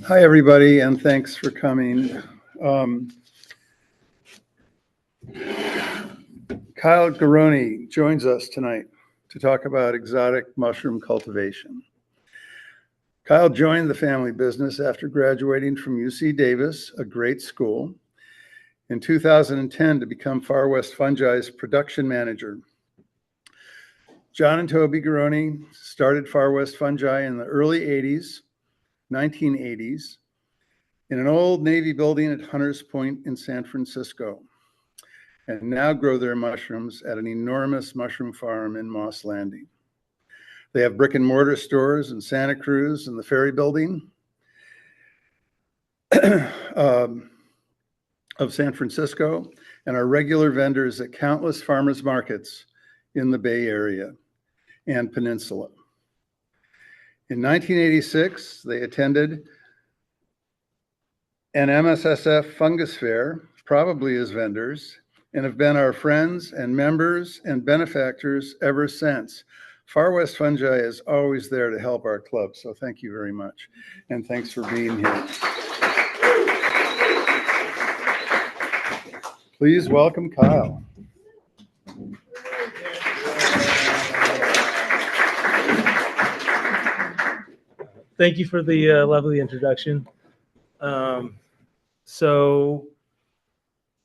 Hi, everybody, and thanks for coming. Kyle Garrone joins us tonight to talk about exotic mushroom cultivation. Kyle joined the family business after graduating from UC Davis, a great school, in 2010 to become Far West Fungi's production manager. John and Toby Garrone started Far West Fungi in the early 1980s, in an old Navy building at Hunters Point in San Francisco, and now grow their mushrooms at an enormous mushroom farm in Moss Landing. They have brick and mortar stores in Santa Cruz and the Ferry Building of San Francisco, and are regular vendors at countless farmers markets in the Bay Area and Peninsula. In 1986, they attended an MSSF fungus fair, probably as vendors, and have been our friends and members and benefactors ever since. Far West Fungi is always there to help our club, so thank you very much. And thanks for being here. Please welcome Kyle. Thank you for the lovely introduction. So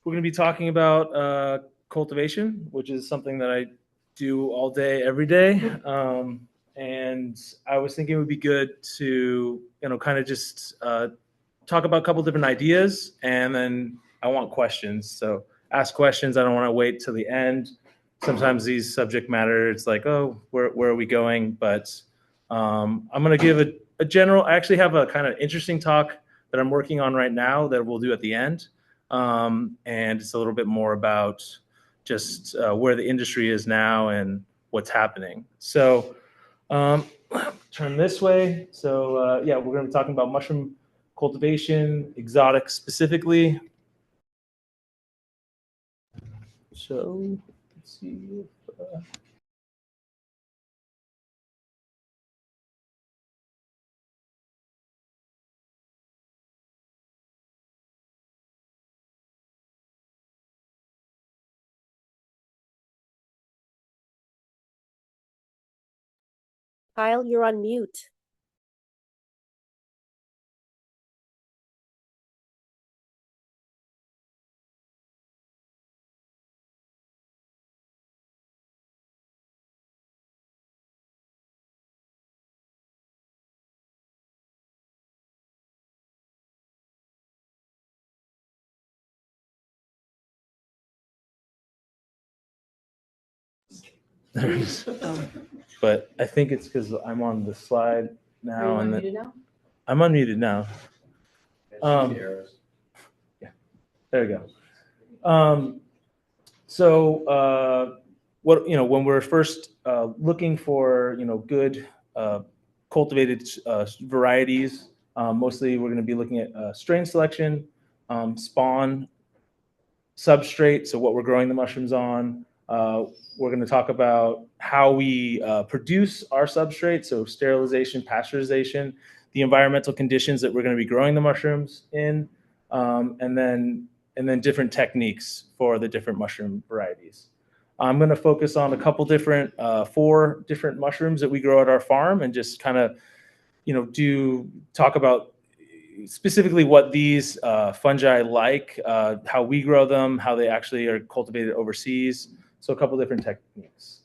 we're going to be talking about cultivation, which is something that I do all day, every day. And I was thinking it would be good to, kind of just talk about a couple different ideas, and then I want questions. So ask questions. I don't want to wait till the end. Sometimes these subject matter, it's like, oh, where are we going? But I'm going to give a general, I actually have a kind of interesting talk that I'm working on right now that we'll do at the end. And it's a little bit more about just where the industry is now and what's happening. So turn this way. So yeah, we're going to be talking about mushroom cultivation, exotic specifically. So let's see if... Kyle, you're on mute. But I think it's because I'm on the slide now. Are you unmuted now? I'm unmuted now. Yeah, there we go. So what when we're first looking for good cultivated varieties, mostly we're going to be looking at strain selection, spawn, substrate, so what we're growing the mushrooms on. We're going to talk about how we produce our substrate, so sterilization, pasteurization, the environmental conditions that we're going to be growing the mushrooms in, and then different techniques for the different mushroom varieties. I'm going to focus on a couple different, 4 different mushrooms that we grow at our farm, and just kind of, talk about specifically what these fungi like, how we grow them, how they actually are cultivated overseas. So a couple different techniques.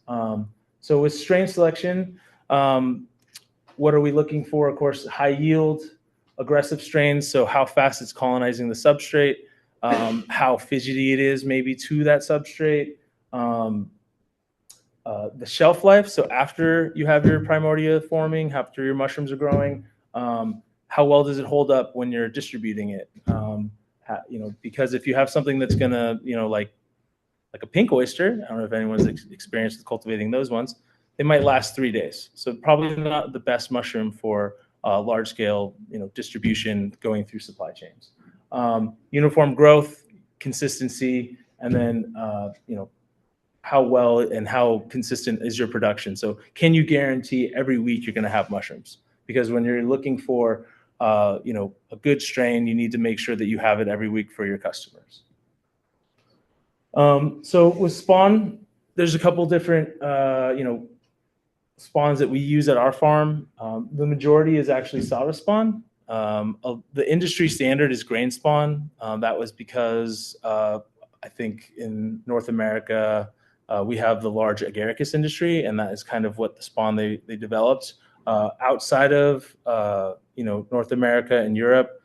So with strain selection, what are we looking for? Of course, high yield, aggressive strains. So how fast it's colonizing the substrate, how fidgety it is maybe to that substrate, the shelf life. So after you have your primordia forming, after your mushrooms are growing, how well does it hold up when you're distributing it? Because if you have something that's gonna, like a pink oyster, I don't know if anyone's experienced with cultivating those ones, they might last 3 days. So probably not the best mushroom for large scale, distribution going through supply chains. Uniform growth, consistency, and then, how well and how consistent is your production? So can you guarantee every week you're going to have mushrooms? Because when you're looking for a good strain, you need to make sure that you have it every week for your customers. So with spawn, there's a couple different, spawns that we use at our farm. The majority is actually solid spawn. The industry standard is grain spawn. That was because I think in North America, we have the large agaricus industry, and that is kind of what the spawn they developed. Outside of North America and Europe,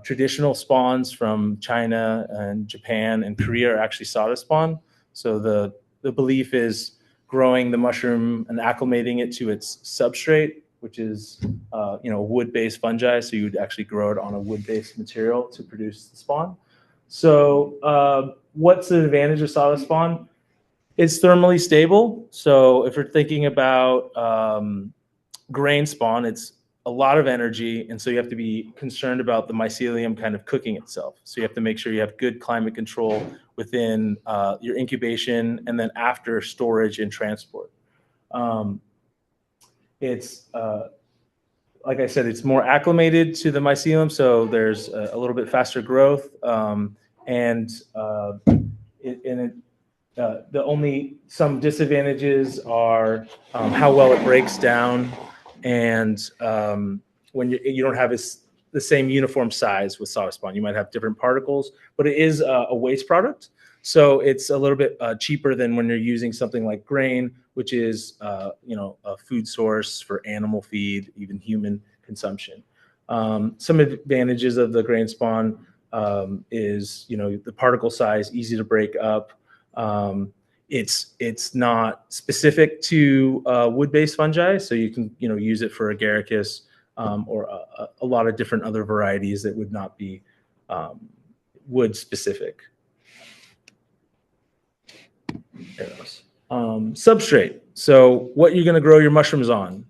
traditional spawns from China and Japan and Korea are actually sawdust spawn. So the belief is growing the mushroom and acclimating it to its substrate, which is wood-based fungi. So you would actually grow it on a wood-based material to produce the spawn. So what's the advantage of sawdust spawn? It's thermally stable. So if you're thinking about grain spawn, it's a lot of energy, and so you have to be concerned about the mycelium kind of cooking itself. So you have to make sure you have good climate control within your incubation and then after storage and transport. It's like I said, it's more acclimated to the mycelium, so there's a little bit faster growth, the only some disadvantages are how well it breaks down, and when you don't have the same uniform size with sawdust spawn. You might have different particles, but it is a waste product, so it's a little bit cheaper than when you're using something like grain, which is a food source for animal feed, even human consumption. Some advantages of the grain spawn is the particle size, easy to break up. It's not specific to wood-based fungi, so you can use it for agaricus or a lot of different other varieties that would not be wood specific. Substrate. So what you're going to grow your mushrooms on,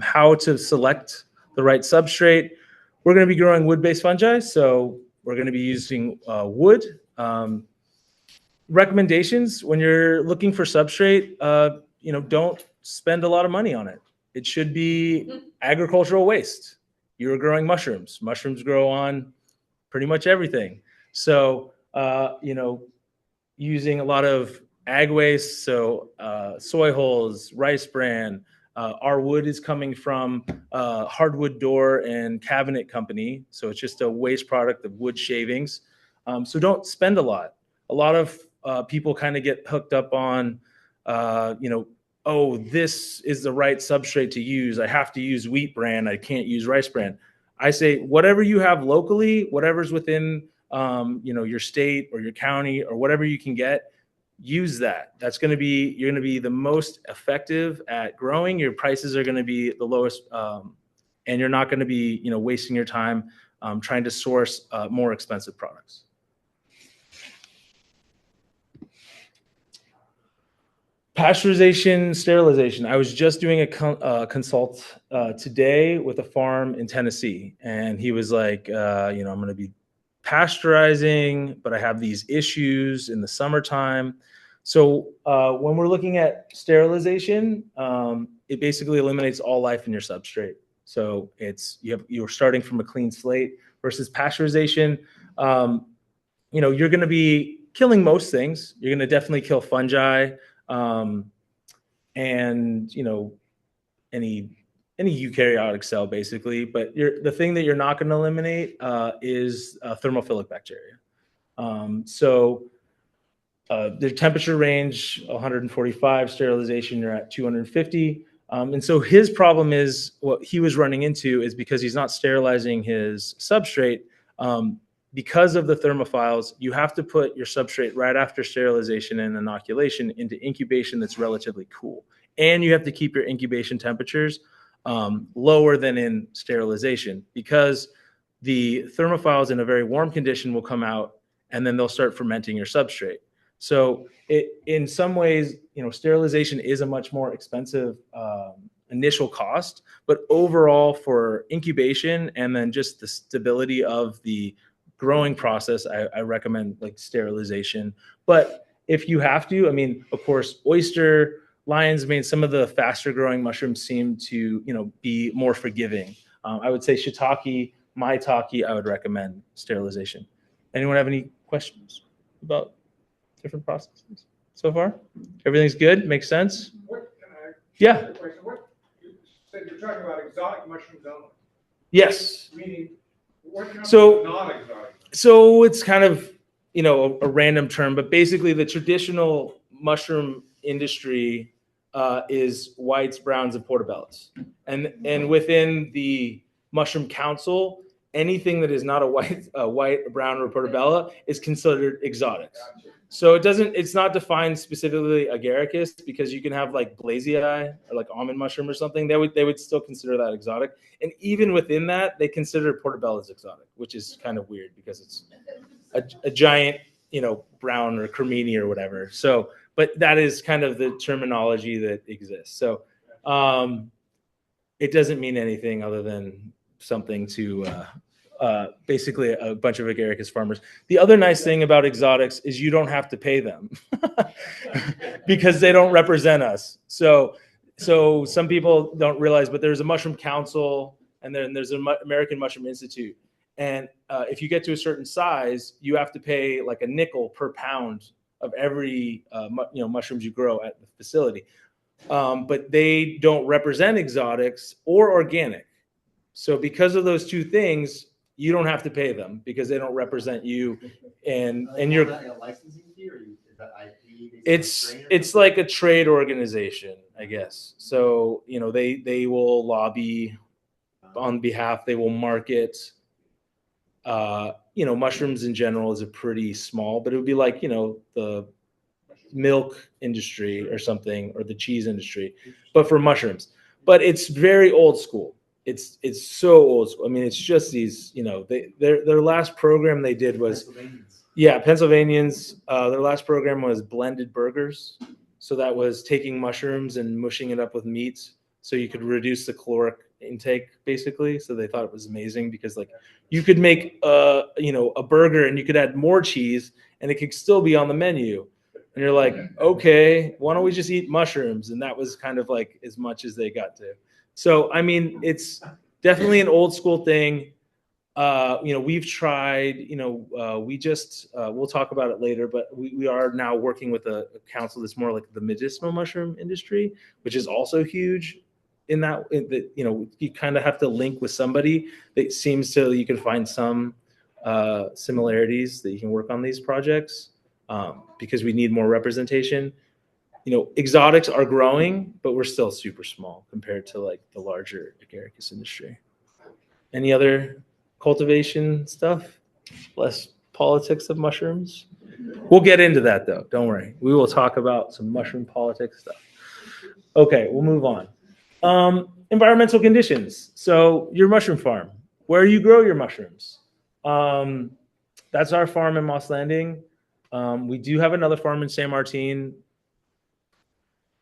how to select the right substrate. We're going to be growing wood-based fungi, so we're going to be using wood. Recommendations when you're looking for substrate, don't spend a lot of money on it. It should be agricultural waste. You're growing mushrooms. Mushrooms grow on pretty much everything. So, using a lot of ag waste, so soy hulls, rice bran. Our wood is coming from hardwood door and cabinet company, so it's just a waste product of wood shavings. So don't spend a lot. A lot of people kind of get hooked up on, oh, this is the right substrate to use. I have to use wheat bran. I can't use rice bran. I say whatever you have locally, whatever's within your state or your county or whatever you can get, use that. You're going to be the most effective at growing. Your prices are going to be the lowest, and you're not going to be wasting your time trying to source more expensive products. Pasteurization, sterilization. I was just doing a consult today with a farm in Tennessee, and he was like, I'm going to be pasteurizing, but I have these issues in the summertime. So when we're looking at sterilization, it basically eliminates all life in your substrate. So you're starting from a clean slate versus pasteurization. You're going to be killing most things. You're going to definitely kill fungi. And any eukaryotic cell basically, but the thing that you're not going to eliminate is thermophilic bacteria. So the temperature range 145, sterilization you're at 250, and so his problem is what he was running into is because he's not sterilizing his substrate. Because of the thermophiles, you have to put your substrate right after sterilization and inoculation into incubation that's relatively cool. And you have to keep your incubation temperatures lower than in sterilization, because the thermophiles in a very warm condition will come out and then they'll start fermenting your substrate. So in some ways, sterilization is a much more expensive initial cost, but overall for incubation and then just the stability of the growing process, I recommend like sterilization. But if you have to, of course, oyster, lion's mane, some of the faster growing mushrooms seem to, be more forgiving. I would say shiitake mycology, I would recommend sterilization. Anyone have any questions about different processes so far? Everything's good? Makes sense? Yeah. What you said you're talking about exotic mushrooms only. Yes. Meaning, what counts So- as not exotic? So it's kind of, a random term, but basically the traditional mushroom industry is whites, browns, and portobellos. And within the Mushroom Council, anything that is not a white, a brown, or portobello is considered exotics. So it's not defined specifically agaricus, because you can have like blazei or like almond mushroom or something. They would still consider that exotic. And even within that, they consider portobellos exotic, which is kind of weird because it's a giant, brown or cremini or whatever. So, but that is kind of the terminology that exists. So, it doesn't mean anything other than something to basically a bunch of agaricus farmers. The other nice thing about exotics is you don't have to pay them because they don't represent us. So some people don't realize, but there's a Mushroom Council, and then there's an American Mushroom Institute. And if you get to a certain size, you have to pay like a nickel per pound of every mushrooms you grow at the facility. But they don't represent exotics or organic. So because of those two things, you don't have to pay them because they don't represent you, and you're like a licensing fee, or is that IP? it's like a trade organization, I guess. So they will lobby on behalf. They will market. Mushrooms in general is a pretty small, but it would be like the milk industry or something, or the cheese industry, but for mushrooms. But it's very old school. It's so old school. I mean, it's just these, their last program they did was Pennsylvanians. Their last program was blended burgers. So that was taking mushrooms and mushing it up with meats, so you could reduce the caloric intake, basically. So they thought it was amazing because like you could make a burger and you could add more cheese and it could still be on the menu. And you're like, okay, why don't we just eat mushrooms? And that was kind of like as much as they got to. So, I mean, it's definitely an old school thing. We've tried, we'll talk about it later, but we are now working with a council that's more like the medicinal mushroom industry, which is also huge in that, you kind of have to link with somebody that seems to, you can find some similarities that you can work on these projects, because we need more representation. Exotics are growing, but we're still super small compared to like the larger agaricus industry. Any other cultivation stuff? Less politics of mushrooms? We'll get into that though. Don't worry. We will talk about some mushroom politics stuff. Okay, we'll move on. Environmental conditions. So your mushroom farm, where you grow your mushrooms. That's our farm in Moss Landing. We do have another farm in San Martin.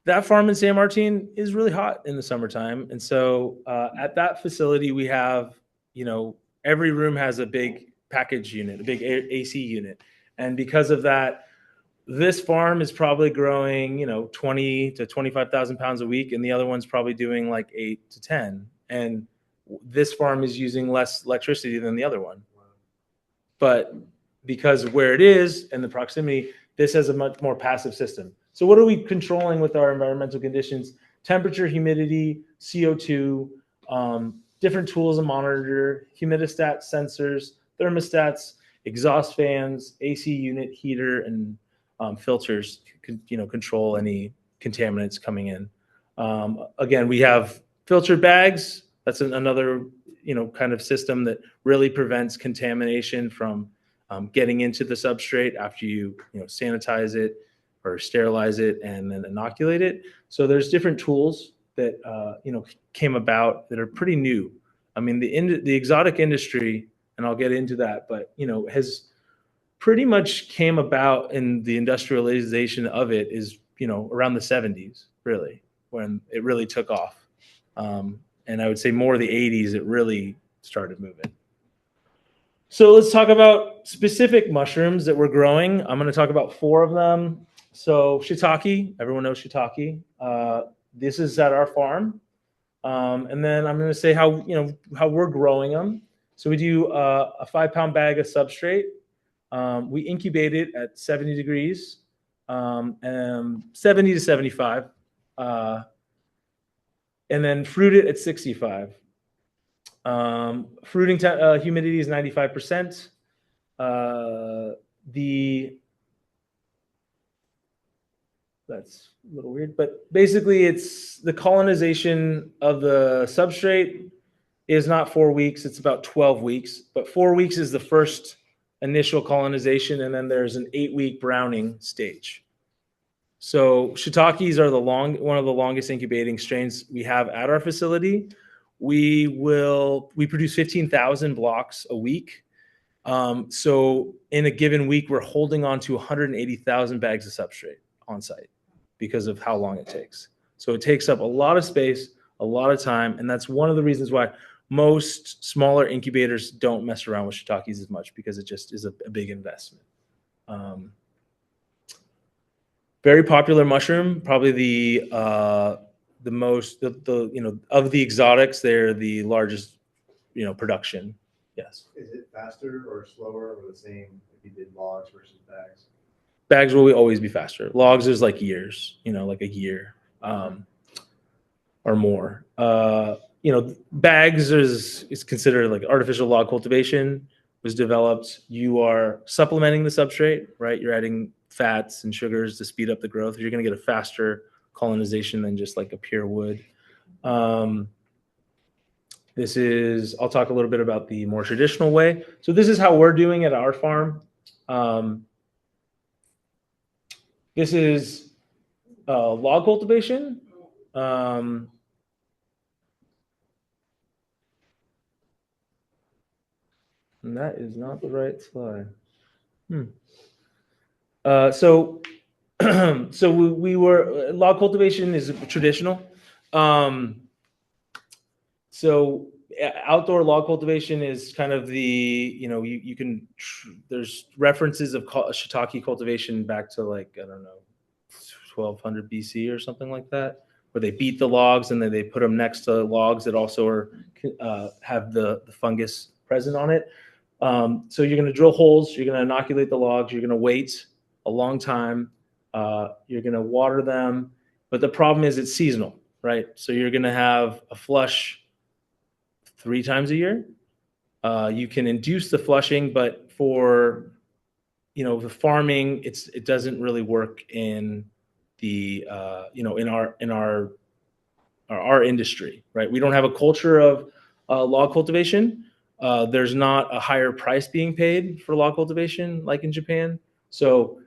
That farm in San Martin is really hot in the summertime. And so at that facility, we have, every room has a big package unit, a big AC unit. And because of that, this farm is probably growing, 20 to 25,000 pounds a week. And the other one's probably doing like 8 to 10. And this farm is using less electricity than the other one. But because of where it is and the proximity, this has a much more passive system. So what are we controlling with our environmental conditions? Temperature, humidity, CO2, different tools to monitor, humidistat sensors, thermostats, exhaust fans, AC unit, heater, and filters, control any contaminants coming in. Again, we have filter bags. That's another, kind of system that really prevents contamination from getting into the substrate after you sanitize it or sterilize it and then inoculate it. So there's different tools that came about that are pretty new. I mean, the exotic industry, and I'll get into that, but has pretty much came about in the industrialization of it is around the 70s, really, when it really took off. And I would say more the 80s, it really started moving. So let's talk about specific mushrooms that we're growing. I'm going to talk about 4 of them. So shiitake, everyone knows shiitake. This is at our farm. And then I'm going to say how we're growing them. So we do a 5-pound bag of substrate. We incubate it at 70 degrees, 70 to 75, and then fruit it at 65. Fruiting humidity is 95%. That's a little weird, but basically it's the colonization of the substrate is not 4 weeks, it's about 12 weeks, but 4 weeks is the first initial colonization, and then there's an 8-week browning stage. So shiitakes are one of the longest incubating strains we have at our facility. We produce 15,000 blocks a week. So in a given week, we're holding on to 180,000 bags of substrate on site because of how long it takes. So it takes up a lot of space, a lot of time, and that's one of the reasons why most smaller incubators don't mess around with shiitakes as much, because it just is a big investment. Very popular mushroom, probably the most of the exotics, they're the largest production. Yes. Is it faster or slower or the same if you did logs versus bags? Bags will always be faster. Logs is like years, like a year or more. Bags is considered like artificial log cultivation was developed. You are supplementing the substrate, right? You're adding fats and sugars to speed up the growth. You're going to get a faster colonization than just like a pure wood. I'll talk a little bit about the more traditional way. So this is how we're doing it at our farm. This is log cultivation. And that is not the right slide. So we were log cultivation is traditional. So outdoor log cultivation is kind of you can there's references of shiitake cultivation back to like, I don't know, 1200 BC or something like that, where they beat the logs and then they put them next to logs that also have the fungus present on it. So you're going to drill holes, you're going to inoculate the logs, you're going to wait a long time, you're going to water them, but the problem is it's seasonal, right? So you're going to have a flush 3 times a year. You can induce the flushing, but for the farming, it doesn't really work in the in our industry, right? We don't have a culture of log cultivation. There's not a higher price being paid for log cultivation like in Japan. So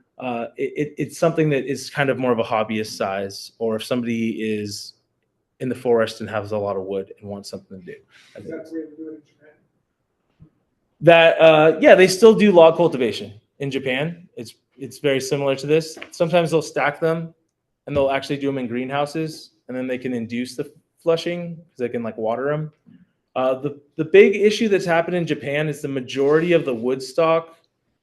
it's something that is kind of more of a hobbyist size, or if somebody is in the forest and has a lot of wood and wants something to do. Is that the way to do it in Japan? Yeah, they still do log cultivation in Japan. It's very similar to this. Sometimes they'll stack them and they'll actually do them in greenhouses, and then they can induce the flushing because they can like water them. The big issue that's happened in Japan is the majority of the wood stock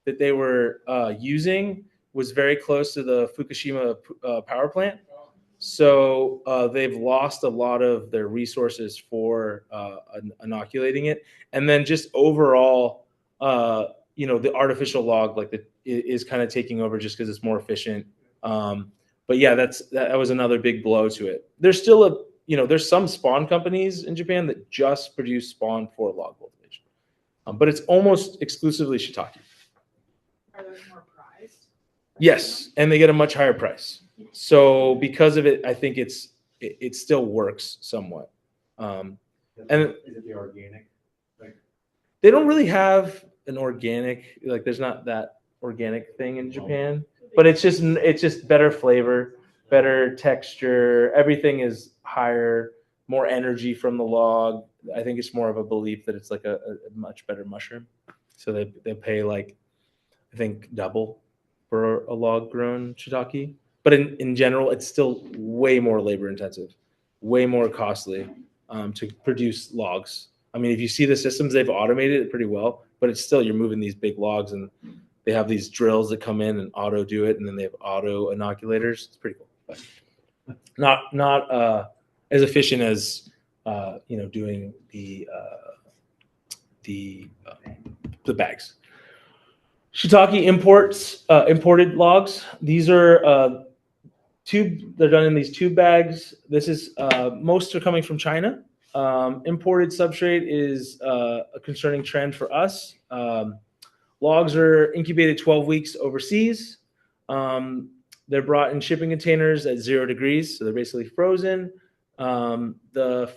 that they were using was very close to the Fukushima power plant. So they've lost a lot of their resources for inoculating it, and then just overall, the artificial log is kind of taking over just because it's more efficient. But yeah, that was another big blow to it. There's still there's some spawn companies in Japan that just produce spawn for log cultivation, but it's almost exclusively shiitake. Are those more prized? Yes, and they get a much higher price. So because of it, I think it still works somewhat. And is it the organic? they don't really have an organic, like there's not that organic thing in Japan, but it's just better flavor, better texture. Everything is higher, more energy from the log. I think it's more of a belief that it's like a much better mushroom. So they pay like, I think, double for a log grown shiitake. But in general, it's still way more labor intensive, way more costly to produce logs. I mean, if you see the systems, they've automated it pretty well, but it's still, you're moving these big logs and they have these drills that come in and auto do it, and then they have auto inoculators. It's pretty cool, but not as efficient as doing the the bags. Shiitake imported logs. These are they're done in these tube bags. This is most are coming from China. Imported substrate is a concerning trend for us. Logs are incubated 12 weeks overseas. They're brought in shipping containers at 0 degrees, so they're basically frozen. The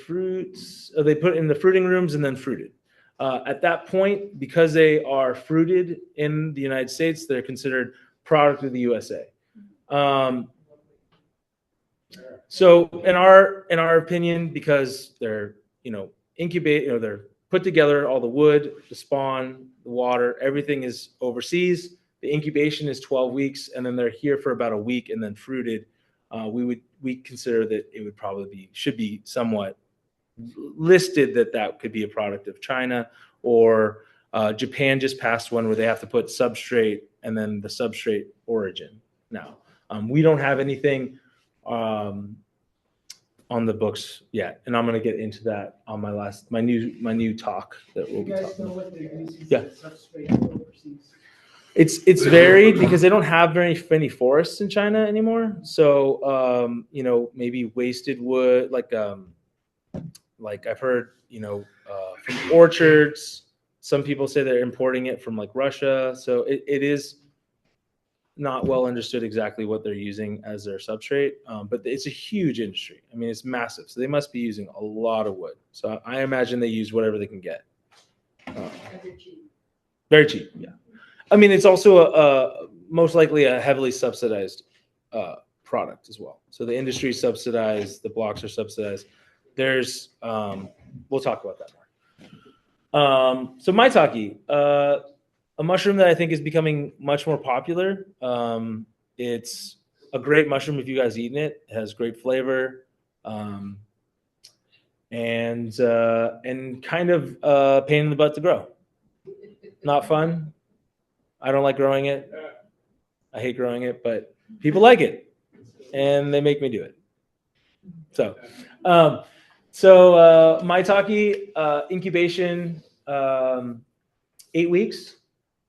fruits they put in the fruiting rooms and then fruited. At that point, because they are fruited in the United States, they're considered product of the USA. So in our opinion, because they're incubate, they're put together, all the wood, the spawn, the water, everything is overseas. The incubation is 12 weeks, and then they're here for about a week and then fruited. We consider that it would probably should be somewhat listed that could be a product of China, or Japan just passed one where they have to put substrate and then the substrate origin. Now we don't have anything on the books yet, and I'm going to get into that on my new talk that we'll be talking about. What they're using Yeah. substrate overseas? It's varied because they don't have very many forests in China anymore. So maybe wasted wood, like I've heard from orchards. Some people say they're importing it from like Russia. So it is not well understood exactly what they're using as their substrate, but it's a huge industry. I mean, it's massive. So they must be using a lot of wood. So I imagine they use whatever they can get. Very cheap, yeah. I mean, it's also most likely a heavily subsidized product as well. So the industry is subsidized, the blocks are subsidized. There's, we'll talk about that more. So maitake, a mushroom that I think is becoming much more popular. It's a great mushroom if you guys eaten it. It has great flavor, and kind of a pain in the butt to grow. Not fun. I don't like growing it. I hate growing it, but people like it, and they make me do it. So maitake incubation 8 weeks.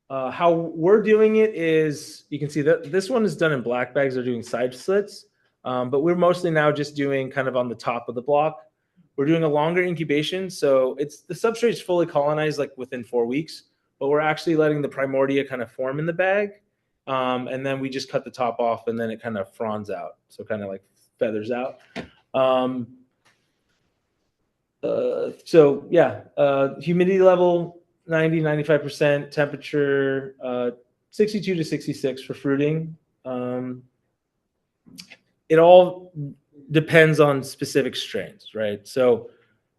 How we're doing it is, you can see that this one is done in black bags. They're doing side slits, but we're mostly now just doing kind of on the top of the block. We're doing a longer incubation, so the substrate is fully colonized like within 4 weeks, but we're actually letting the primordia kind of form in the bag, and then we just cut the top off, and then it kind of fronds out, so kind of like feathers out. Humidity level 90-95%, temperature 62 to 66 for fruiting. It all depends on specific strains, right? So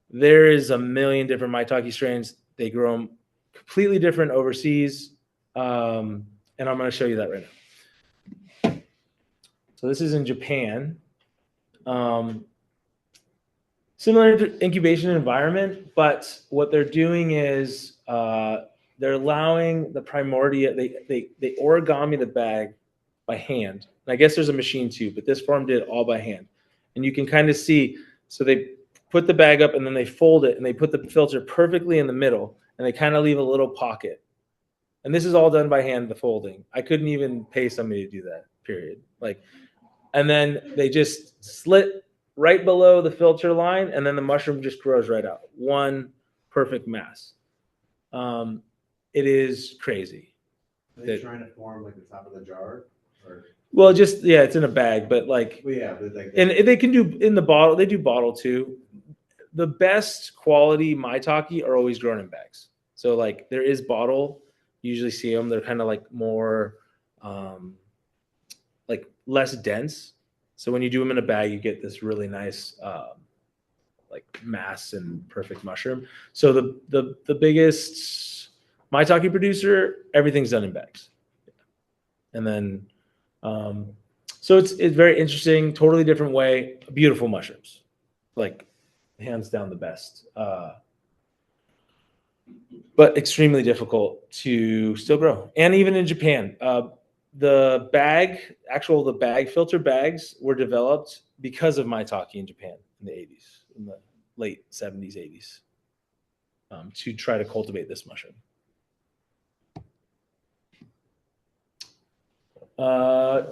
there is a million different maitake strains. They grow them completely different overseas, and I'm going to show you that right now. So this is in Japan. Similar incubation environment, but what they're doing is they're allowing the primordia, they origami the bag by hand. And I guess there's a machine too, but this farm did it all by hand. And you can kind of see, so they put the bag up and then they fold it and they put the filter perfectly in the middle and they kind of leave a little pocket. And this is all done by hand, the folding. I couldn't even pay somebody to do that, period. And then they just slit right below the filter line, and then the mushroom just grows right out. One perfect mass. It is crazy. Are they trying to form like the top of the jar? Well, it's in a bag, but and they can do in the bottle. They do bottle too. The best quality maitake are always grown in bags. So there is bottle. You usually see them. They're kind of more, less dense. So when you do them in a bag, you get this really nice, mass and perfect mushroom. So the biggest maitake producer, everything's done in bags. And then, so it's very interesting, totally different way, beautiful mushrooms, hands down the best, but extremely difficult to still grow. And even in Japan, the bag filter bags were developed because of maitake in Japan in the 80s, in the late 70s, 80s. to try to cultivate this mushroom.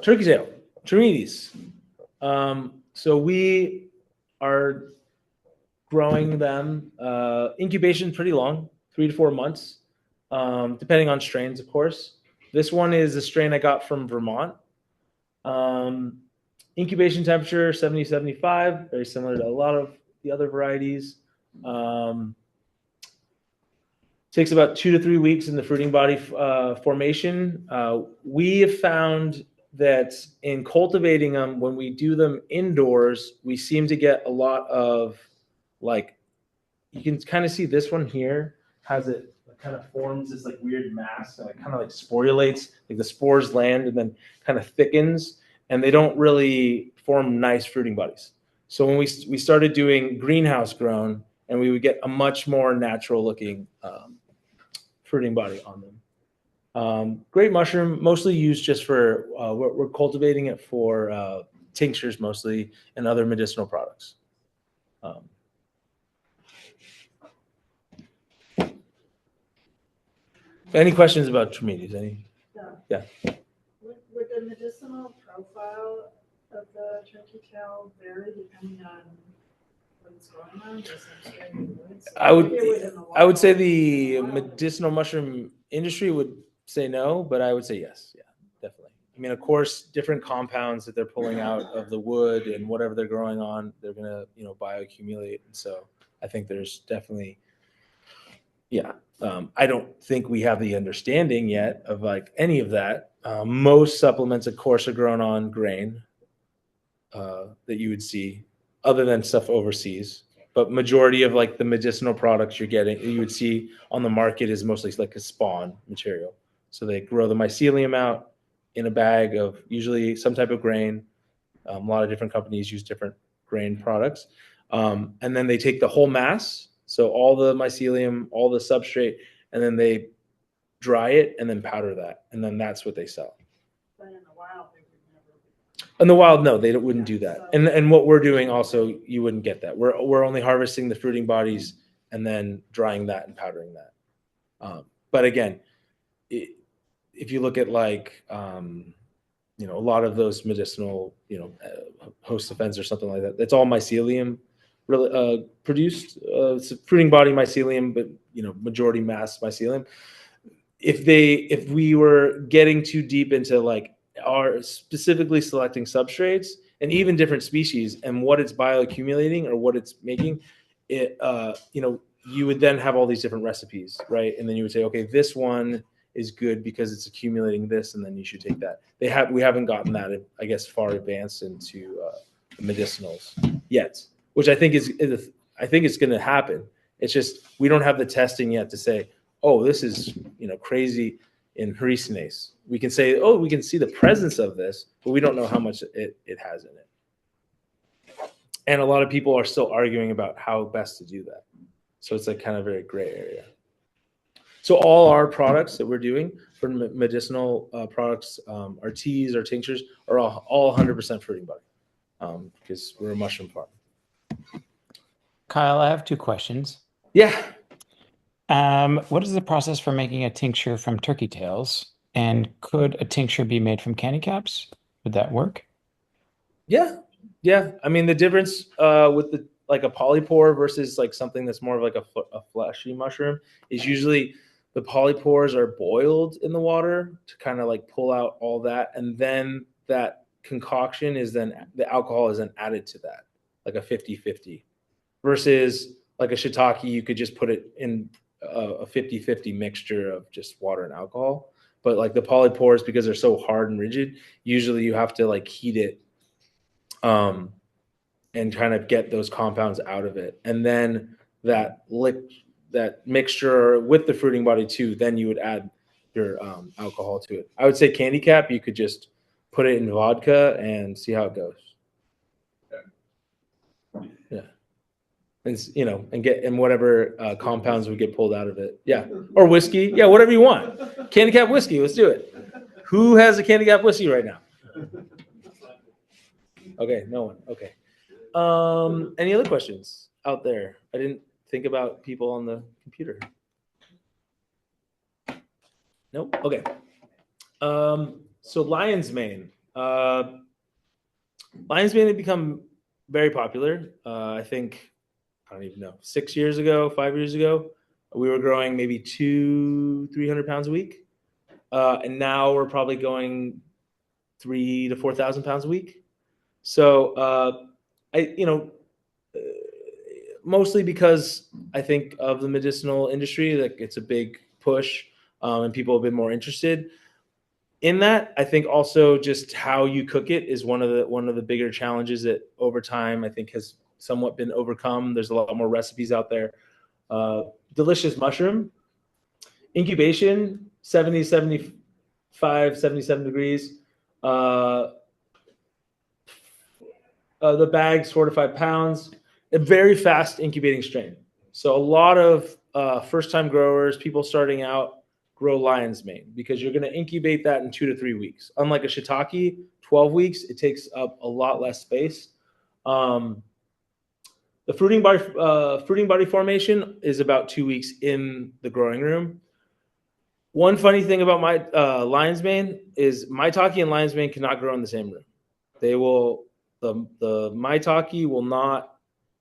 Turkey tail, Termites. So we are growing them. Incubation pretty long, 3 to 4 months, depending on strains, of course. This one is a strain I got from Vermont. Incubation temperature 70, 75, very similar to a lot of the other varieties. Takes about 2 to 3 weeks in the fruiting body formation. We have found that in cultivating them, when we do them indoors, we seem to get a lot of, like, you can kind of see this one here has it kind of forms this like weird mass, and it kind of like sporulates, like the spores land and then kind of thickens, and they don't really form nice fruiting bodies. So when we started doing greenhouse grown, and we would get a much more natural looking fruiting body on them. Great mushroom, mostly used just for, we're cultivating it for tinctures mostly and other medicinal products. Any questions about Termites? Yeah. Would the medicinal profile of the turkey tail vary depending on what's going on? I would say the medicinal mushroom industry would say no, but I would say yes. Yeah, definitely. I mean, of course, different compounds that they're pulling out of the wood and whatever they're growing on, they're gonna, bioaccumulate. And so I think there's definitely, yeah. I don't think we have the understanding yet of like any of that. Most supplements, of course, are grown on grain that you would see, other than stuff overseas. But majority of like the medicinal products you would see on the market is mostly like a spawn material. So they grow the mycelium out in a bag of usually some type of grain. A lot of different companies use different grain products. And then they take the whole mass, so all the mycelium, all the substrate, and then they dry it and then powder that. And then that's what they sell. But in the wild, they would never. In the wild, no, they wouldn't do that. And what we're doing also, you wouldn't get that. We're only harvesting the fruiting bodies and then drying that and powdering that. But again, if you look at like, a lot of those medicinal, host defense or something like that, that's all mycelium really produced. It's a fruiting body mycelium, but majority mass mycelium. If we were getting too deep into like are specifically selecting substrates and even different species and what it's bioaccumulating or what it's making, it you would then have all these different recipes, right? And then you would say, okay, this one is good because it's accumulating this, and then you should take that. We haven't gotten that, I guess, far advanced into medicinals yet, which I think I think it's going to happen. It's just we don't have the testing yet to say, oh, this is crazy in hericinase. We can say, oh, we can see the presence of this, but we don't know how much it has in it. And a lot of people are still arguing about how best to do that. So it's like kind of very gray area. So all our products that we're doing for medicinal products, our teas, our tinctures, are all 100% fruiting body because we're a mushroom farm. Kyle, I have 2 questions. Yeah. What is the process for making a tincture from turkey tails? And could a tincture be made from candy caps? Would that work? Yeah. I mean, the difference with the like a polypore versus like something that's more of like a fleshy mushroom is usually the polypores are boiled in the water to kind of like pull out all that, and then that concoction is then the alcohol is then added to that, like a 50-50. Versus like a shiitake, you could just put it in a 50-50 mixture of just water and alcohol. But like the polypores, because they're so hard and rigid, usually you have to like heat it and kind of get those compounds out of it. And then that mixture with the fruiting body too, then you would add your alcohol to it. I would say candy cap, you could just put it in vodka and see how it goes. Yeah. And whatever compounds would get pulled out of it. Yeah. Or whiskey. Yeah, whatever you want. Candy cap whiskey. Let's do it. Who has a candy cap whiskey right now? Okay, no one. Okay. Any other questions out there? I didn't think about people on the computer. Nope. Okay. So lion's mane. Lion's mane had become very popular. I think, I don't even know, 6 years ago, 5 years ago, we were growing maybe 300 pounds a week. And now we're probably going 3,000 to 4,000 pounds a week. So, mostly because I think of the medicinal industry, like it's a big push, and people have been more interested in that. I think also just how you cook it is one of the bigger challenges that over time I think has somewhat been overcome. There's a lot more recipes out there. Delicious mushroom. Incubation, 70, 75, 77 degrees. The bags, 4 to 5 pounds. A very fast incubating strain. So a lot of first-time growers, people starting out, grow lion's mane because you're going to incubate that in 2 to 3 weeks. Unlike a shiitake, 12 weeks, it takes up a lot less space. The fruiting body formation is about 2 weeks in the growing room. One funny thing about my lion's mane is maitake and lion's mane cannot grow in the same room. They will, the maitake will not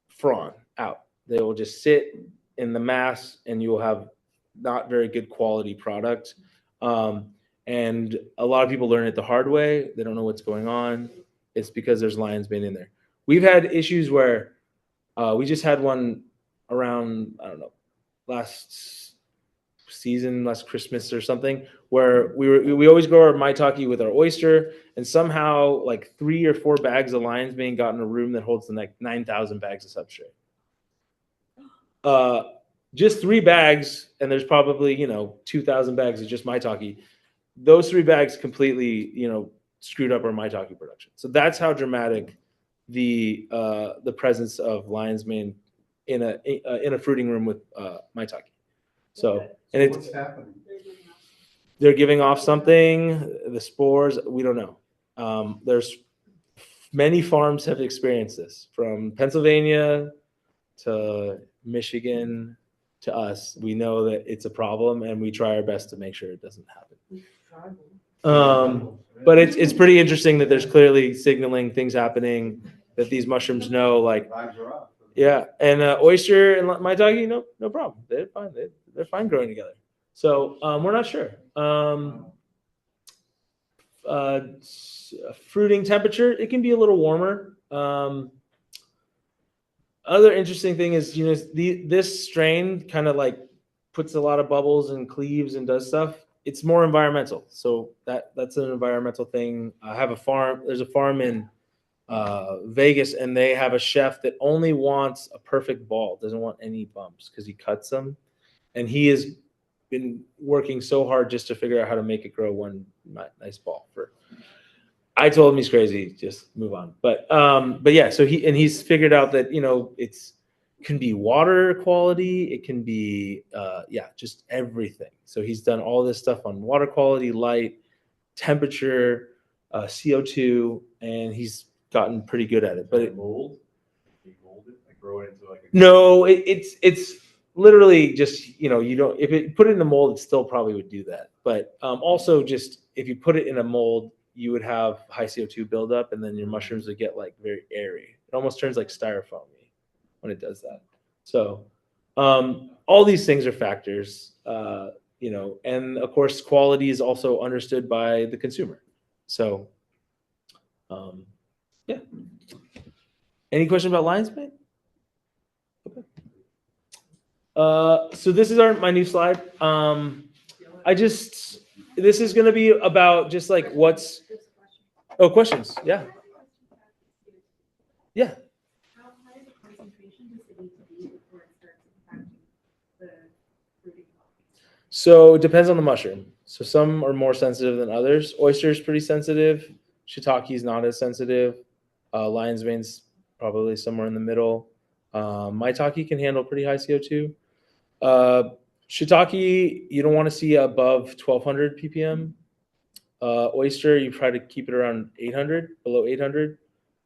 frond out. They will just sit in the mass and you will have not very good quality product. And a lot of people learn it the hard way. They don't know what's going on. It's because there's lion's mane in there. We've had issues where we just had one around, I don't know, last season, last Christmas or something, where we always grow our maitake with our oyster, and somehow like 3 or 4 bags of lion's mane got in a room that holds like 9,000 bags of substrate. Just 3 bags, and there's probably 2,000 bags of just maitake. Those 3 bags completely screwed up our maitake production. So that's how dramatic the presence of lion's mane in a fruiting room with maitake. So and What's happening? They're giving off something, the spores, we don't know. There's many farms have experienced this, from Pennsylvania to Michigan to us. We know that it's a problem, and we try our best to make sure it doesn't happen. But it's pretty interesting that there's clearly signaling things happening that these mushrooms know, like, yeah. And oyster and maitake, no problem. They're fine. They're fine growing together. So we're not sure. Fruiting temperature, it can be a little warmer. Other interesting thing is, this strain kind of like puts a lot of bubbles and cleaves and does stuff. It's more environmental. So that's an environmental thing. I have a farm. There's a farm in Vegas, and they have a chef that only wants a perfect ball, doesn't want any bumps because he cuts them. And he has been working so hard just to figure out how to make it grow one nice ball. I told him he's crazy, just move on. But yeah, so he's figured out that it's can be water quality, it can be just everything. So he's done all this stuff on water quality, light, temperature, CO2, and he's gotten pretty good at it. But it mold? You mold it, like grow it into like a no, it's literally just you don't, if it put it in a mold, it still probably would do that. But also just if you put it in a mold, you would have high CO2 buildup, and then your mushrooms would get like very airy. It almost turns like styrofoam when it does that. So all these things are factors, and of course quality is also understood by the consumer. So yeah. Any question about lion's mane? Okay. So this is my new slide. This is going to be about just like questions. Yeah. Yeah. How high of a concentration does it need to be before it starts impacting the fruiting bodies? So it depends on the mushroom. So some are more sensitive than others. Oyster is pretty sensitive. Shiitake is not as sensitive. Lion's mane's probably somewhere in the middle. Maitake can handle pretty high CO2. Shiitake, you don't want to see above 1200 ppm. Oyster, you try to keep it around 800, below 800.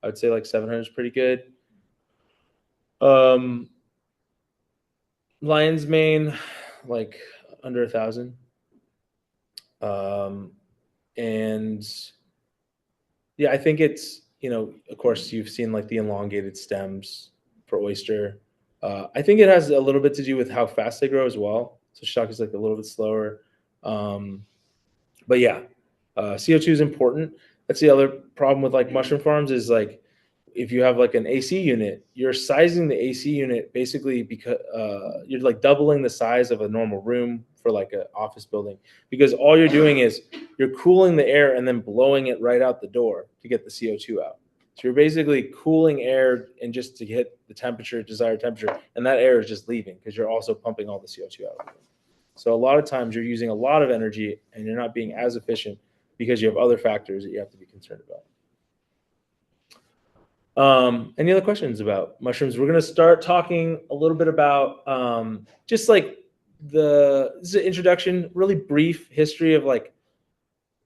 I would say like 700 is pretty good. Lion's mane, like under 1,000. And yeah, I think it's, of course, you've seen like the elongated stems for oyster. I think it has a little bit to do with how fast they grow as well. So shiitake is like a little bit slower. But yeah, CO2 is important. That's the other problem with like mushroom farms is like if you have like an AC unit, you're sizing the AC unit basically because you're like doubling the size of a normal room for like an office building, because all you're doing is you're cooling the air and then blowing it right out the door to get the CO2 out. So you're basically cooling air and just to hit the temperature, desired temperature, and that air is just leaving because you're also pumping all the CO2 out of the room. So a lot of times you're using a lot of energy and you're not being as efficient because you have other factors that you have to be concerned about. Any other questions about mushrooms? We're going to start talking a little bit about just like this is an introduction, really brief history of like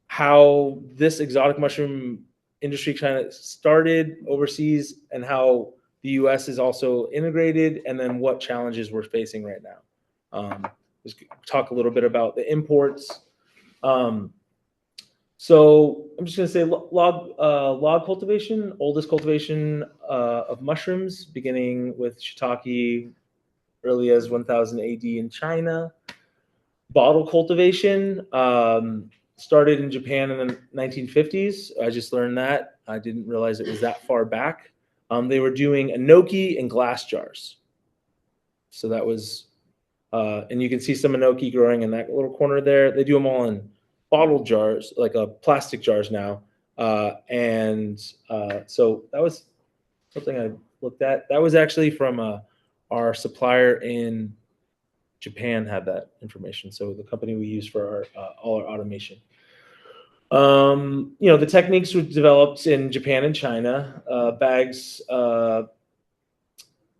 how this exotic mushroom industry kind of started overseas and how the U.S. is also integrated, and then what challenges we're facing right now. Let's talk a little bit about the imports. So I'm just going to say log cultivation, oldest cultivation of mushrooms, beginning with shiitake, early as 1000 AD in China. Bottle cultivation started in Japan in the 1950s. I just learned that. I didn't realize it was that far back. They were doing enoki in glass jars. So that was, and you can see some enoki growing in that little corner there. They do them all in bottle jars, like plastic jars now. So that was something I looked at. That was actually from our supplier in Japan had that information. So the company we use for all our automation. The techniques were developed in Japan and China. Bags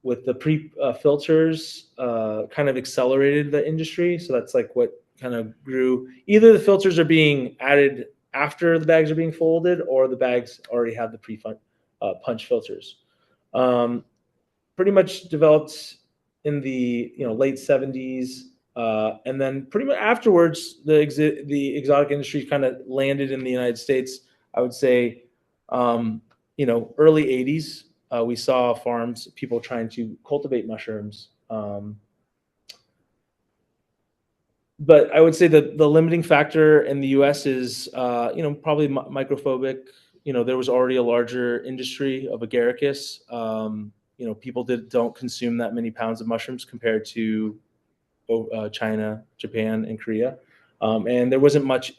with the pre-filters kind of accelerated the industry. So that's like what kind of grew. Either the filters are being added after the bags are being folded, or the bags already have the pre-punch filters. Pretty much developed in the late 70s, and then pretty much afterwards, the exotic industry kind of landed in the United States. I would say, early 80s. We saw farms, people trying to cultivate mushrooms. But I would say that the limiting factor in the U.S. is, probably microphobic. There was already a larger industry of agaricus. People don't consume that many pounds of mushrooms compared to China, Japan, and Korea. And there wasn't much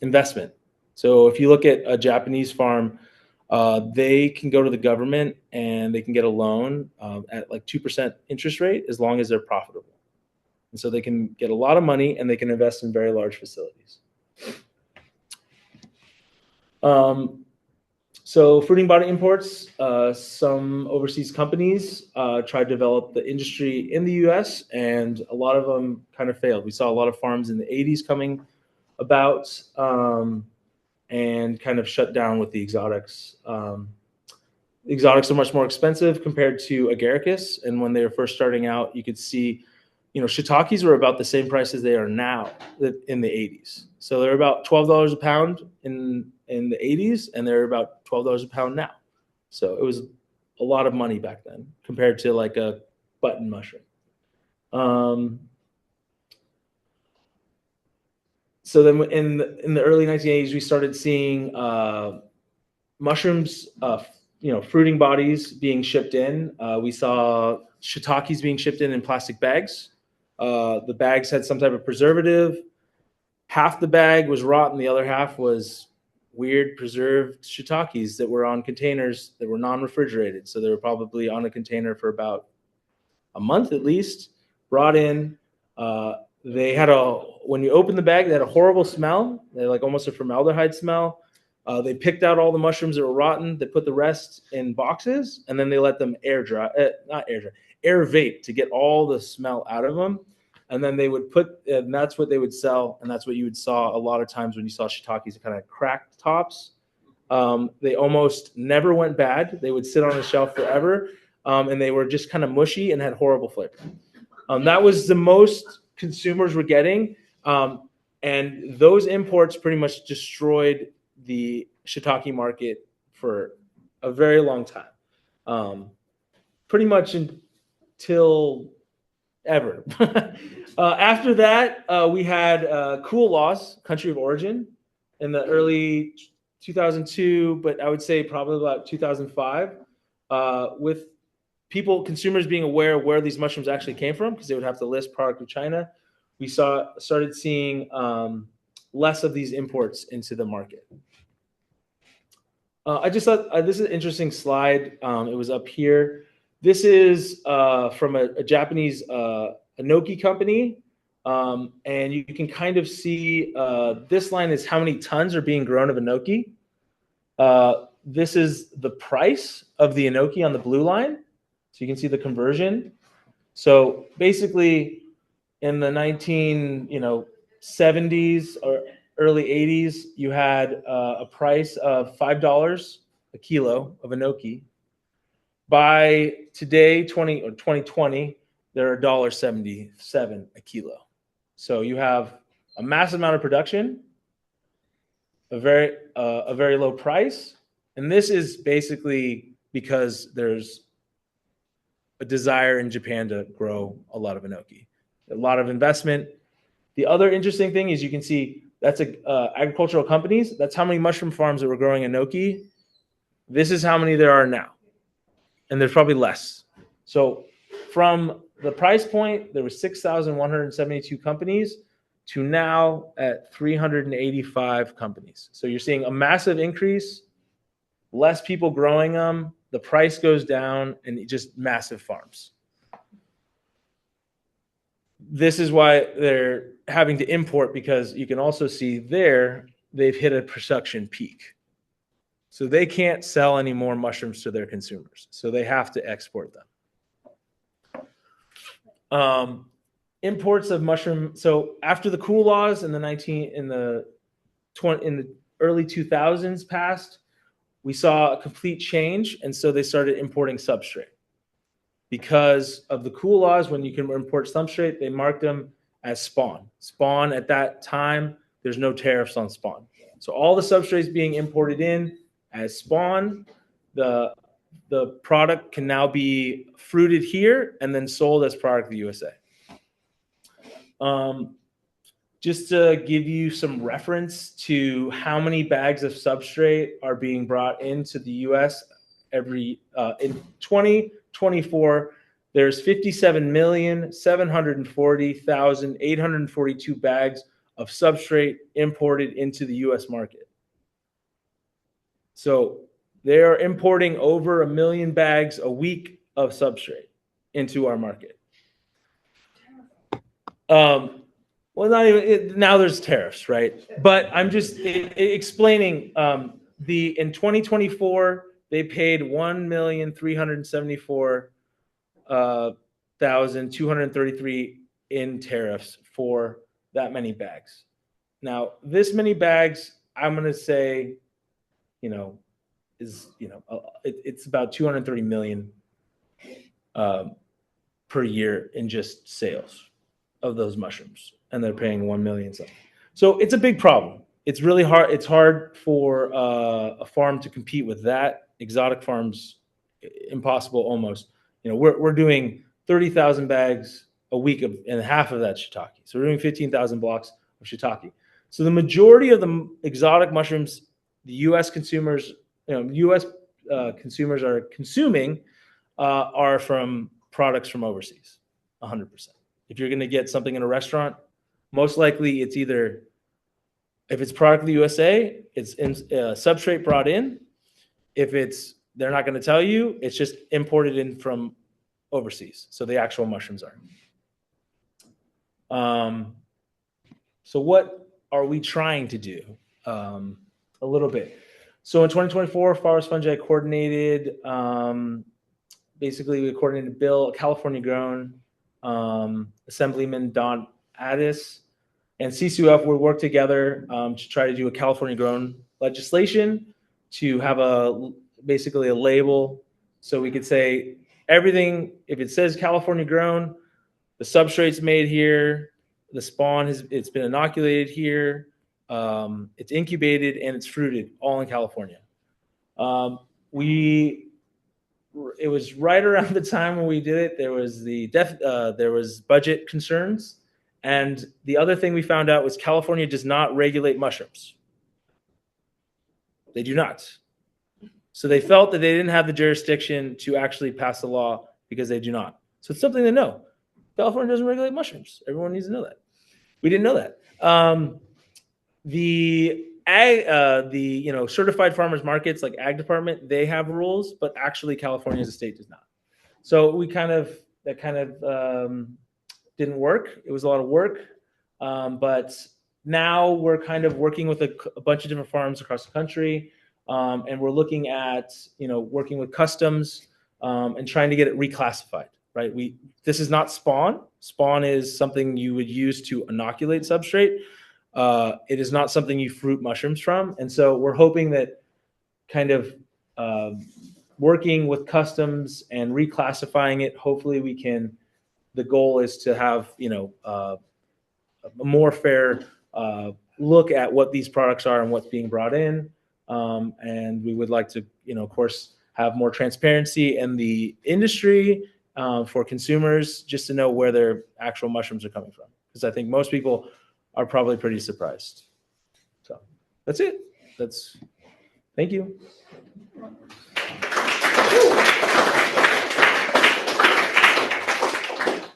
investment. So if you look at a Japanese farm, they can go to the government and they can get a loan at like 2% interest rate as long as they're profitable. And so they can get a lot of money and they can invest in very large facilities. So fruiting body imports, some overseas companies tried to develop the industry in the US, and a lot of them kind of failed. We saw a lot of farms in the 80s coming about and kind of shut down with the exotics. The exotics are much more expensive compared to agaricus, and when they were first starting out, you could see, shiitakes were about the same price as they are now in the 80s. So they're about $12 a pound in the 80s, and they're about $12 a pound now. So it was a lot of money back then compared to like a button mushroom. So then in the early 1980s, we started seeing mushrooms, fruiting bodies being shipped in. We saw shiitakes being shipped in plastic bags. The bags had some type of preservative. Half the bag was rotten. The other half was weird preserved shiitakes that were on containers that were non-refrigerated. So they were probably on a container for about a month at least, brought in. They had when you open the bag, they had a horrible smell. They had like almost a formaldehyde smell. They picked out all the mushrooms that were rotten. They put the rest in boxes, and then they let them air vape to get all the smell out of them. And then they would and that's what they would sell. And that's what you would saw a lot of times when you saw shiitakes, kind of cracked tops. They almost never went bad. They would sit on the shelf forever. and they were just kind of mushy and had horrible flavor. That was the most consumers were getting, and those imports pretty much destroyed the shiitake market for a very long time, pretty much until ever. After that, we had cool laws, country of origin, in the early 2002, but I would say probably about 2005, with consumers being aware of where these mushrooms actually came from, because they would have to list product of China. We started seeing less of these imports into the market. I just thought this is an interesting slide. It was up here. This is from a Japanese enoki company, and you can kind of see this line is how many tons are being grown of enoki. This is the price of the enoki on the blue line. So you can see the conversion. So basically, in the 1970s or early 80s, you had a price of $5 a kilo of enoki. By today, 2020, they're $1.77 a kilo. So you have a massive amount of production, a very low price, and this is basically because there's a desire in Japan to grow a lot of enoki, a lot of investment. The other interesting thing is you can see that's agricultural companies. That's how many mushroom farms that were growing enoki. This is how many there are now, and there's probably less. So from the price point, there were 6,172 companies to now at 385 companies. So you're seeing a massive increase, less people growing them, the price goes down, and just massive farms. This is why they're having to import, because you can also see there they've hit a production peak. So they can't sell any more mushrooms to their consumers. So they have to export them. Imports of mushroom. So after the cool laws in the early 2000s passed, we saw a complete change, and so they started importing substrate. Because of the cool laws, when you can import substrate, they marked them as spawn. Spawn at that time, there's no tariffs on spawn. So all the substrates being imported in as spawn, the product can now be fruited here and then sold as product of the USA. Just to give you some reference to how many bags of substrate are being brought into the US in 2024, there's 57,740,842 bags of substrate imported into the US market. So they're importing over 1 million bags a week of substrate into our market. Well, not even now. There's tariffs, right? But I'm just explaining. In 2024, they paid 1,374,233 in tariffs for that many bags. Now, this many bags, I'm going to say, it's about 230 million per year in just sales of those mushrooms, and they're paying 1 million something. So it's a big problem. It's really hard. It's hard for a farm to compete with that. Exotic farms, impossible almost. We're doing 30,000 bags a week and half of that shiitake. So we're doing 15,000 blocks of shiitake. So the majority of the exotic mushrooms the U.S. consumers, consumers are consuming are from products from overseas, 100%. If you're going to get something in a restaurant, most likely it's either, if it's product of the USA, it's substrate brought in. If they're not going to tell you, it's just imported in from overseas. So the actual mushrooms are. So what are we trying to do? A little bit. So in 2024, Forest Fungi coordinated, basically we coordinated a bill, California grown, Assemblyman Don Addis and CCUF would work together to try to do a California grown legislation to have basically a label. So we could say everything, if it says California grown, the substrate's made here, the spawn it's been inoculated here, it's incubated and it's fruited all in California. It was right around the time when we did it. There was there was budget concerns, and the other thing we found out was California does not regulate mushrooms. They do not. So they felt that they didn't have the jurisdiction to actually pass the law because they do not. So it's something to know. California doesn't regulate mushrooms. Everyone needs to know that. We didn't know that. The certified farmers markets like ag department, they have rules, but actually California as a state does not. So that didn't work. It was a lot of work, but now we're kind of working with a bunch of different farms across the country, and we're looking at working with customs and trying to get it reclassified. Right? This is not spawn. Spawn is something you would use to inoculate substrate. It is not something you fruit mushrooms from, and so we're hoping that kind of working with customs and reclassifying it. Hopefully, we can. The goal is to have a more fair look at what these products are and what's being brought in, and we would like to, of course, have more transparency in the industry for consumers, just to know where their actual mushrooms are coming from. Because I think most people are probably pretty surprised. So that's it. Thank you.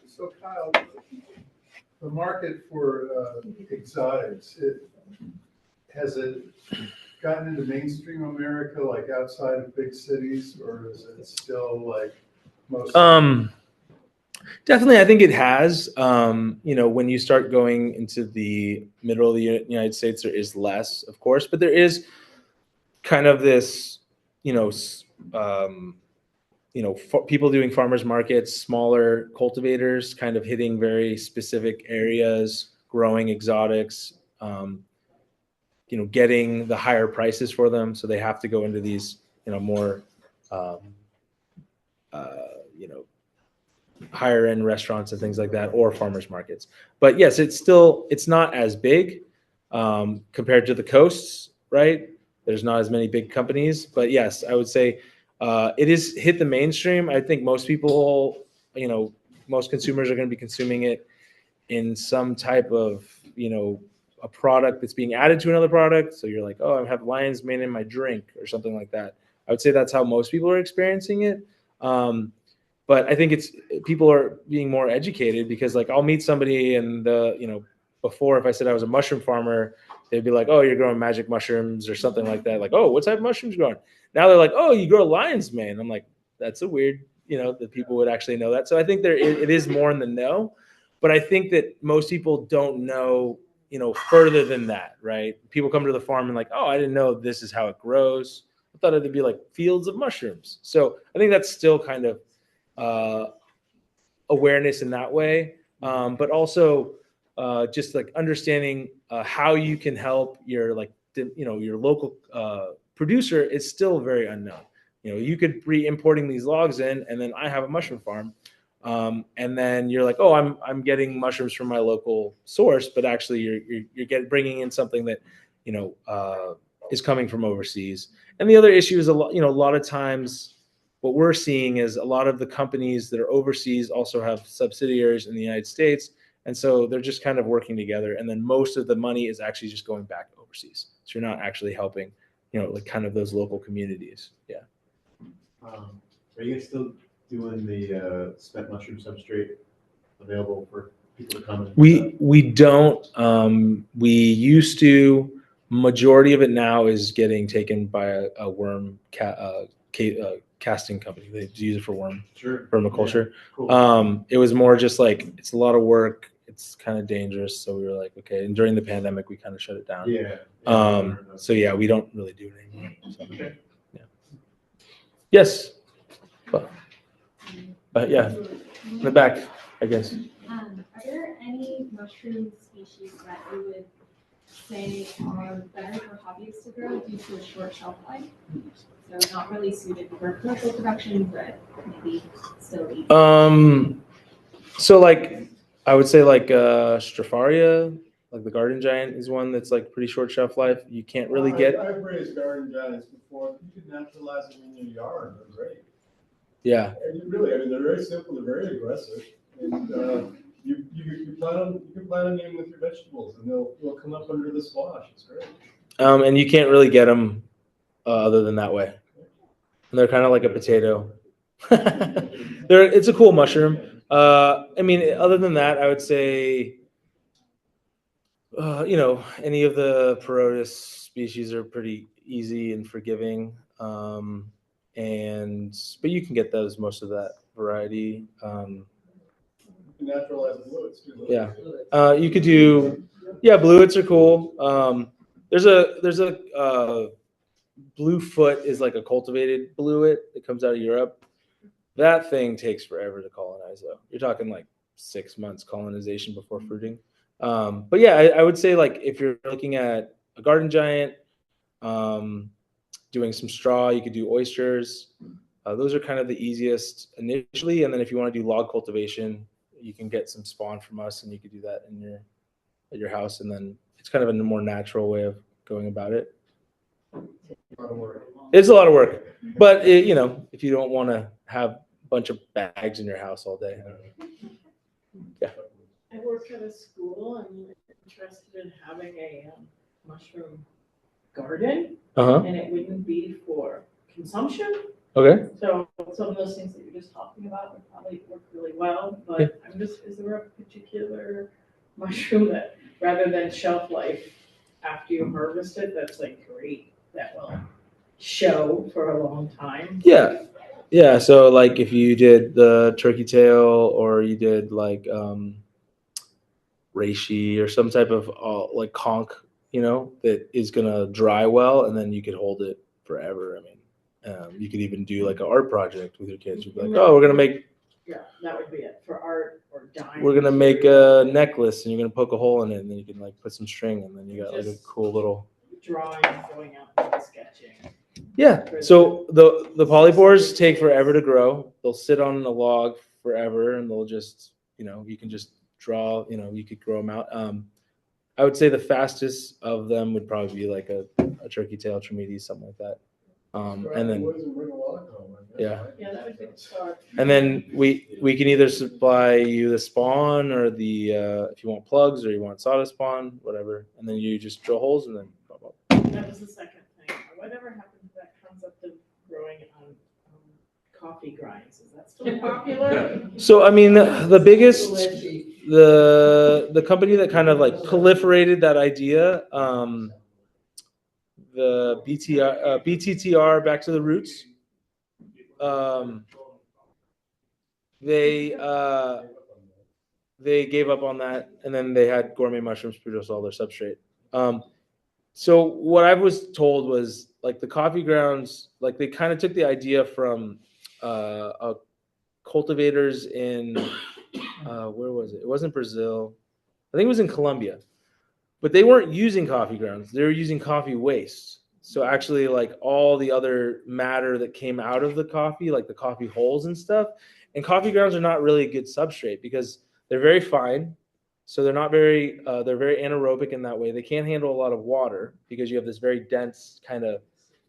So Kyle, the market for exotics, has it gotten into mainstream America, like outside of big cities, or is it still like most? Definitely, I think it has. When you start going into the middle of the United States, there is less, of course, but there is kind of this, people doing farmers markets, smaller cultivators, kind of hitting very specific areas, growing exotics, getting the higher prices for them, so they have to go into these, more, higher end restaurants and things like that, or farmers markets. But yes, it's not as big compared to the coasts, right? There's not as many big companies, but yes, I would say it is hit the mainstream. I think most people, most consumers are going to be consuming it in some type of, a product that's being added to another product. So you're like, oh, I have lion's mane in my drink or something like that. I would say that's how most people are experiencing it. But I think people are being more educated, because like I'll meet somebody and before, if I said I was a mushroom farmer, they'd be like, oh, you're growing magic mushrooms or something like that. Like, oh, what type of mushrooms growing? Now they're like, oh, you grow lion's mane. I'm like, that's a weird, that people would actually know that. So I think it is more in the know, but I think that most people don't know, further than that, right? People come to the farm and like, oh, I didn't know this is how it grows. I thought it'd be like fields of mushrooms. So I think that's still kind of awareness in that way, but also just like understanding how you can help your your local producer is still very unknown. You could be importing these logs in, and then I have a mushroom farm, and then you're like, oh, I'm getting mushrooms from my local source, but actually you're bringing in something that is coming from overseas. And the other issue is a lot of times what we're seeing is a lot of the companies that are overseas also have subsidiaries in the United States. And so they're just kind of working together. And then most of the money is actually just going back overseas. So you're not actually helping, like kind of those local communities. Yeah. Are you guys still doing the spent mushroom substrate available for people to come? We don't. We used to. Majority of it now is getting taken by a worm casting company. They use it for permaculture. Yeah, cool. It was more just like, it's a lot of work. It's kind of dangerous. So we were like, okay. And during the pandemic, we kind of shut it down. Yeah. So yeah, we don't really do it anymore. So, Okay. yeah. Yes. But yeah, in the back, I guess. Are there any mushroom species that you would say are better for hobbies to grow due to a short shelf life. So not really suited for commercial production, but maybe still eat. So like I would say like Stropharia, like the garden giant is one that's like pretty short shelf life. You can't really get. I've raised garden giants before. You can naturalize them in your yard. They're great. Yeah. And you really, I mean, they're very simple. They're very aggressive. And you can plant them in with your vegetables, and they'll come up under the squash. It's great. And you can't really get them other than that way. And they're kind of like a potato. It's a cool mushroom. I mean, other than that, I would say, any of the Parotis species are pretty easy and forgiving. But you can get those, most of that variety. You can naturalize bluets too. Yeah. You could do, bluets are cool. There's a Bluefoot is like a cultivated bluet that comes out of Europe. That thing takes forever to colonize, though. You're talking like 6 months colonization before fruiting. But yeah, I would say like if you're looking at a garden giant, doing some straw, you could do oysters. Those are kind of the easiest initially, and then if you want to do log cultivation, you can get some spawn from us, and you could do that at your house, and then it's kind of a more natural way of going about it. It's a lot of work, but if you don't want to have a bunch of bags in your house all day. Yeah. I work at a school. I'm interested in having a mushroom garden, and it wouldn't be for consumption. Okay. So some of those things that you're just talking about would probably work really well. But is there a particular mushroom that, rather than shelf life after you harvest it, that's like great, that will show for a long time? Yeah. So like if you did the turkey tail, or you did like reishi or some type of like conch, that is gonna dry well, and then you could hold it forever. I mean, you could even do like an art project with your kids. You'd be like, oh, we're gonna make. Yeah, that would be it for art or dyeing. We're gonna make a necklace, and you're gonna poke a hole in it, and then you can like put some string, and then you got like a cool little drawing, going out and sketching. Yeah. So the polypores take forever to grow. They'll sit on a log forever, and they'll just, you can just draw, you could grow them out. I would say the fastest of them would probably be like a turkey tail tremidis, something like that. And then that would be the start. And then we can either supply you the spawn or the if you want plugs or you want sawdust spawn, whatever, and then you just drill holes and then. That was the second thing. Whatever happened to that concept of growing on coffee grinds? Is that still popular? So I mean, the biggest, the company that kind of like proliferated that idea, the BTTR, Back to the Roots. They gave up on that, and then they had Gourmet Mushrooms produce all their substrate. So what I was told was like the coffee grounds, like they kind of took the idea from cultivators in where was it? It wasn't Brazil. I think it was in Colombia. But they weren't using coffee grounds. They were using coffee waste. So actually like all the other matter that came out of the coffee, like the coffee hulls and stuff. And coffee grounds are not really a good substrate because they're very fine. So they're not very, they're very anaerobic in that way. They can't handle a lot of water because you have this very dense kind of,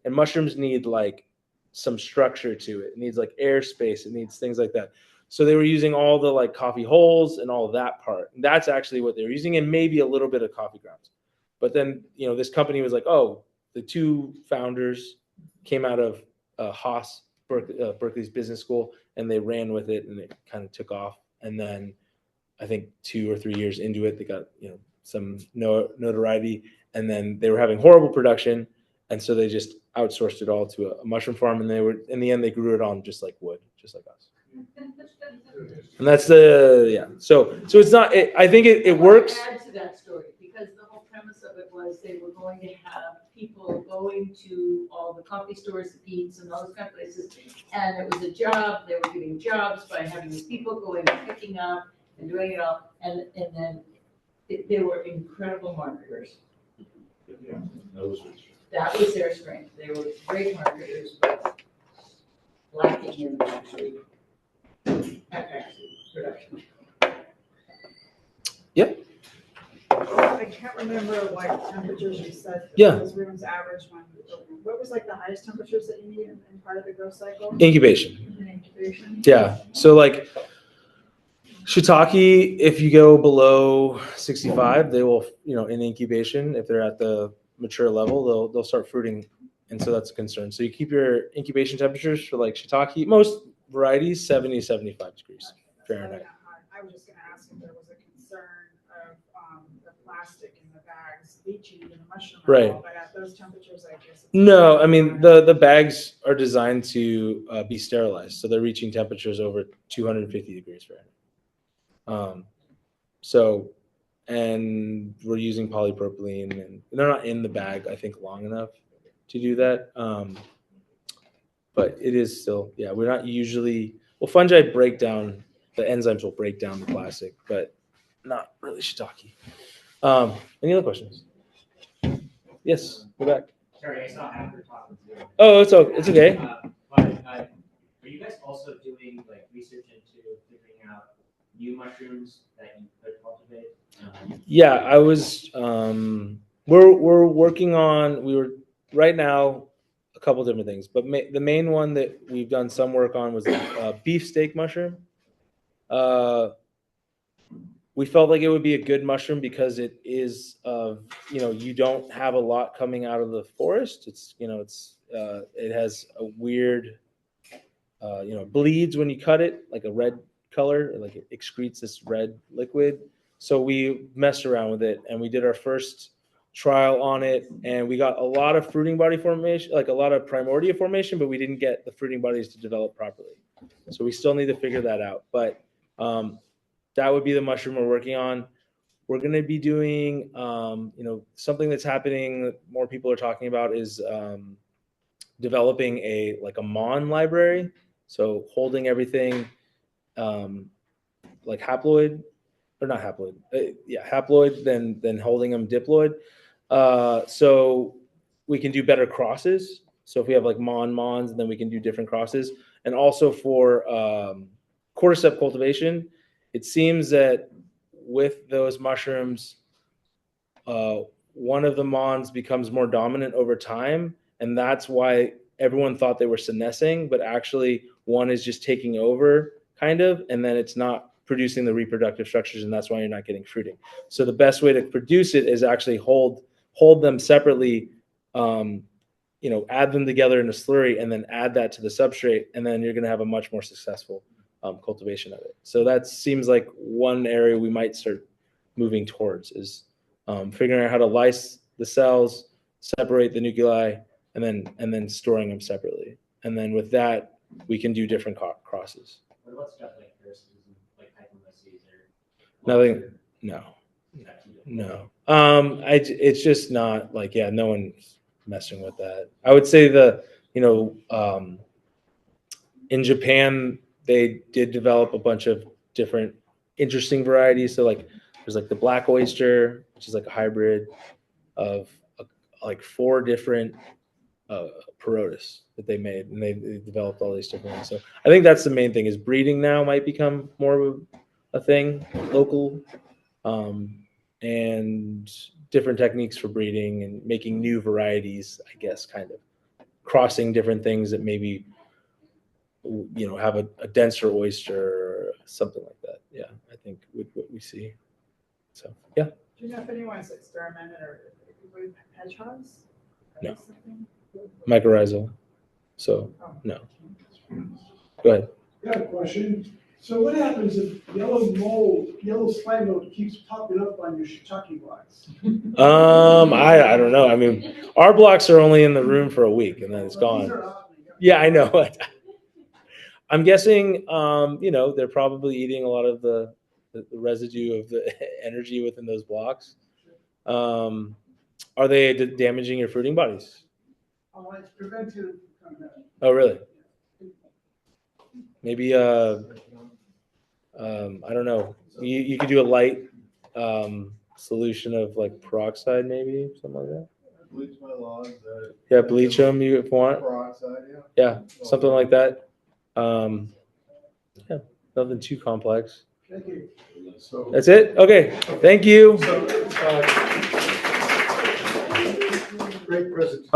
and mushrooms need like some structure to it. It needs like airspace. It needs things like that. So they were using all the like coffee holes and all that part. And that's actually what they were using, and maybe a little bit of coffee grounds. But then, this company was like, oh, the two founders came out of Haas, Berkeley's business school, and they ran with it, and it kind of took off. And then I think 2 or 3 years into it, they got some notoriety, and then they were having horrible production, and so they just outsourced it all to a mushroom farm, and they were in the end they grew it on just like wood, just like us. And that's So it's not. I think it works. Add to that story because the whole premise of it was they were going to have people going to all the coffee stores, Pete's, and those kind of places, and it was a job. They were getting jobs by having these people going and picking up and doing it all, and then they were incredible marketers. That was their strength. They were great marketers, but lacking in actually production. I can't remember what temperatures you said. that Yeah. Those rooms average when, what was like the highest temperatures that you need in part of the growth cycle? Incubation. In incubation? Yeah. So like shiitake, if you go below 65, they will, in incubation, if they're at the mature level, they'll start fruiting. And so that's a concern. So you keep your incubation temperatures for like shiitake, most varieties, 70, 75 degrees Fahrenheit. I was just gonna ask if there was a concern of the plastic in the bags leaching into the mushroom. at Right. all, But at those temperatures, I guess. it's- No, I mean, the bags are designed to be sterilized. So they're reaching temperatures over 250 degrees Fahrenheit. And we're using polypropylene, and they're not in the bag, I think, long enough to do that. But it is still, we're not usually, fungi break down, the enzymes will break down the plastic, but not really shiitake. Any other questions? Yes, go back. Sorry, I saw after talking to you. Oh, it's okay. Are you guys also doing like research into figuring out new mushrooms that you could cultivate? Yeah, I was. We're working on. We were right now a couple different things, but the main one that we've done some work on was beefsteak mushroom. We felt like it would be a good mushroom because it is, you don't have a lot coming out of the forest. It has a weird, bleeds when you cut it, like a red color, like it excretes this red liquid. So we messed around with it and we did our first trial on it, and we got a lot of fruiting body formation, like a lot of primordia formation, but we didn't get the fruiting bodies to develop properly. So we still need to figure that out. But that would be the mushroom we're working on. We're going to be doing, something that's happening that more people are talking about is developing a MON library. So holding everything like haploid, or not haploid, haploid, then holding them diploid. So we can do better crosses. So if we have like mons, then we can do different crosses. And also for cordyceps cultivation, it seems that with those mushrooms, one of the mons becomes more dominant over time, and that's why everyone thought they were senescing, but actually one is just taking over, kind of, and then it's not producing the reproductive structures, and that's why you're not getting fruiting. So the best way to produce it is actually hold them separately, add them together in a slurry, and then add that to the substrate, and then you're going to have a much more successful cultivation of it. So that seems like one area we might start moving towards is figuring out how to lyse the cells, separate the nuclei, and then storing them separately. And then with that, we can do different crosses. What about stuff like parasitism, like hypomyces or? Nothing. No. It's just not like, no one's messing with that. I would say in Japan, they did develop a bunch of different interesting varieties. So like there's like the black oyster, which is like a hybrid of like 4 different Perotis that they made, and they developed all these different ones. So I think that's the main thing, is breeding now might become more of a thing, local, and different techniques for breeding and making new varieties, I guess, kind of crossing different things that maybe have a denser oyster or something like that. Yeah, I think with what we see. So yeah. Do you know if anyone's experimented or with hedgehogs? No. Mycorrhizal. So no. Go ahead. I got a question. So what happens if yellow slime mold keeps popping up on your shiitake blocks? I don't know. I mean, our blocks are only in the room for a week and then it's gone. Yeah, I know. I'm guessing, they're probably eating a lot of the residue of the energy within those blocks. Are they damaging your fruiting bodies? Oh, it's preventive. Oh, really? Maybe, I don't know. You could do a light solution of like peroxide, maybe something like that. bleach my lawns. Yeah, bleach them if you want. Peroxide, yeah. Yeah, something like that. Yeah, nothing too complex. Thank you. So, That's it? Okay, thank you. great presentation.